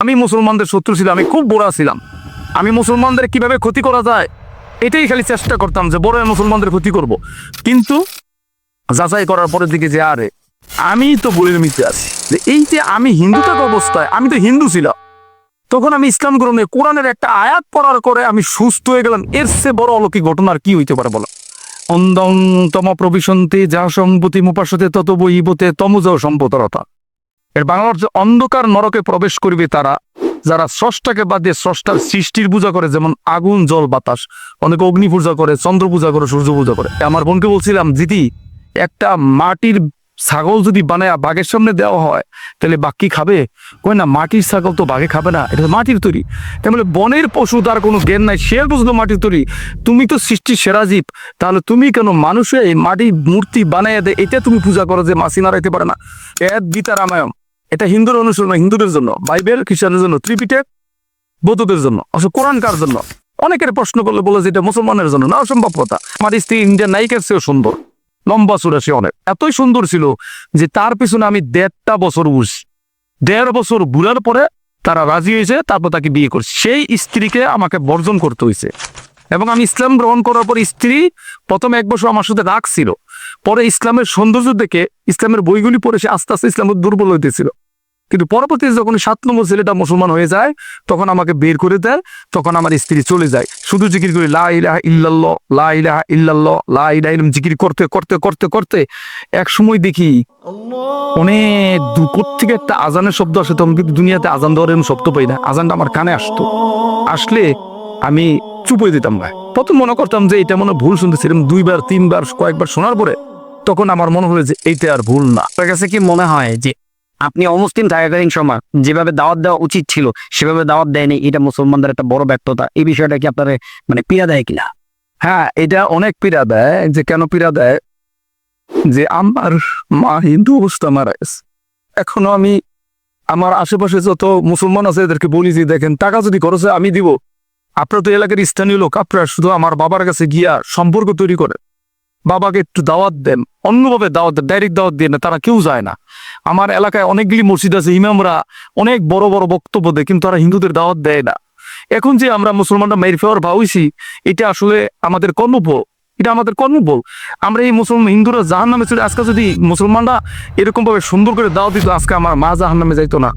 আমি মুসলমানদের শত্রু ছিলাম, আমি খুব বড় ছিলাম। আমি মুসলমানদের কিভাবে ক্ষতি করা যায় এটাই খালি চেষ্টা করতাম, যে বড় মুসলমানদের ক্ষতি করব। কিন্তু যাচাই করার পরের দিকে যে আরে আমি তো ভুলের মিথ্যে আছি, যে এই যে আমি হিন্দু থাকা অবস্থায়, আমি তো হিন্দু ছিলাম, তখন আমি ইসলাম গ্রহণে কোরআনের একটা আয়াত পড়ার করে আমি সুস্থ হয়ে গেলাম। এর চেয়ে বড় অলৌকিক ঘটনা আর কি হইতে পারে বলো? অন্ধং তম প্রবিশন্তি যা সম্পত্তি মুপাসতে তত বইবতে তমুজাও সম্পতরতা। এর বাংলা অর্থ অন্ধকার নরকে প্রবেশ করবে তারা যারা স্রষ্টাকে বাদ দিয়ে স্রষ্টার সৃষ্টির পূজা করে, যেমন আগুন জল বাতাস। অনেকে অগ্নি পূজা করে, চন্দ্র পূজা করে, সূর্য পূজা করে। আমার বোনকে বলছিলাম, দিদি একটা মাটির ছাগল যদি বানায় বাঘের সামনে দেওয়া হয় তাহলে বাঘ কি খাবে? কই না, মাটির ছাগল তো বাঘে খাবে না, এটা তো মাটির তৈরি। তাহলে বনের পশু, তার কোনো জ্ঞান নাই, সে বুঝলো মাটির তৈরি। তুমি তো সৃষ্টির সেরা জীব, তাহলে তুমি কেন মানুষে এই মাটির মূর্তি বানাইয়া দেয়, এটা তুমি পূজা করো যে মাসি নাড়াইতে পারে না? এর গীতা রামায়ণ এটা হিন্দুর অনুসরণ, হিন্দুদের জন্য। বাইবেল খ্রিস্টানদের জন্য, ত্রিপিটক বৌদ্ধদের জন্য। অবশ্য কোরআন কার জন্য? অনেকের প্রশ্ন করলে বলে যে এটা মুসলমানের জন্য। না, অসম্ভব কথা। আমার স্ত্রী ইন্ডিয়ান নায়িকার চেয়েও সুন্দর, লম্বা চূড়া, সে অনেক এতই সুন্দর ছিল যে তার পিছনে আমি 1.5 বছর বুঝছি। 1.5 বছর বুড়ার পরে তারা রাজি হয়েছে, তারপর তাকে বিয়ে করছে। সেই স্ত্রীকে আমাকে বর্জন করতে হয়েছে। এবং আমি ইসলাম গ্রহণ করার পর স্ত্রী প্রথম 1 বছর আমার সাথে রাগ ছিল, পরে ইসলামের সৌন্দর্য দেখে ইসলামের বইগুলি পড়ে সে আস্তে আস্তে ইসলামের দুর্বল হইতেছিল। কিন্তু পরবর্তীতে যখন 7 নম্বর ছেলেটা মুসলমান হয়ে যায়, তখন আমাকে বের করে দেয়, তখন আমার স্ত্রী চলে যায়। শুধু জিকির করি, লা ইলাহা ইল্লাল্লাহ, লা ইলাহা ইল্লাল্লাহ, লা ইলাহা ইল্লাল্লাহ, জিকির করতে করতে করতে করতে এক সময় দেখি অনেক দূর থেকে একটা আজানের শব্দ আসে। তখন কিন্তু দুনিয়াতে আজান দেওয়ার এরকম শব্দ পাই না। আজানটা আমার কানে আসতো, আসলে আমি চুপ হয়ে দিতাম না। প্রথম মনে করতাম যে এটা মনে ভুল শুনতেছিলাম। 2বার 3বার কয়েকবার শোনার পরে তখন আমার মনে হলো যে এইটা আর ভুল না। আপনার কাছে কি মনে হয় যে আপনি অমুসলিম থাকাকালীন সময় যেভাবে দাওয়াত দেওয়া উচিত ছিল সেভাবে দাওয়াত দেয়নি, এটা মুসলমানদের একটা বড় ব্যর্থতা? এই বিষয়টা কি আপনার মানে পীড়া দেয় কিনা? হ্যাঁ, এটা অনেক পীড়া দেয়। যে কেন পীড়া দেয়? যে আমার মা হিন্দু অবস্থা মারা গেছে, এখনো আমি আমার আশেপাশে যত মুসলমান আছে এদেরকে বলি যে দেখেন, টাকা যদি খরচে আমি দিব, আপনারা তো এলাকার স্থানীয় লোক, আপনারা শুধু আমার বাবার কাছে গিয়া সম্পর্ক তৈরি করে বাবাকে একটু দাওয়াত দেন, অন্যভাবে দাওয়াত দেন, ডাইরেক্ট দাওয়াত দিয়ে না, তারা কেউ যায় না। আমার এলাকায় অনেকগুলি মসজিদ আছে, ইমামরা অনেক বড় বড় বক্তব্য দেয়, কিন্তু তারা হিন্দুদের দাওয়াত দেয় না। এখন যে আমরা মুসলমানরা মেরে ফেওয়ার ভাবছি, এটা আসলে আমাদের কর্মফল, এটা আমাদের কর্মফল। আমরা এই মুসলমান হিন্দুরা জাহান্নামে চলে, আজকে যদি মুসলমানরা এরকম ভাবে সুন্দর করে দাওয়াত দিত, আজকে আমার মা জাহান্নামে যাইতো না।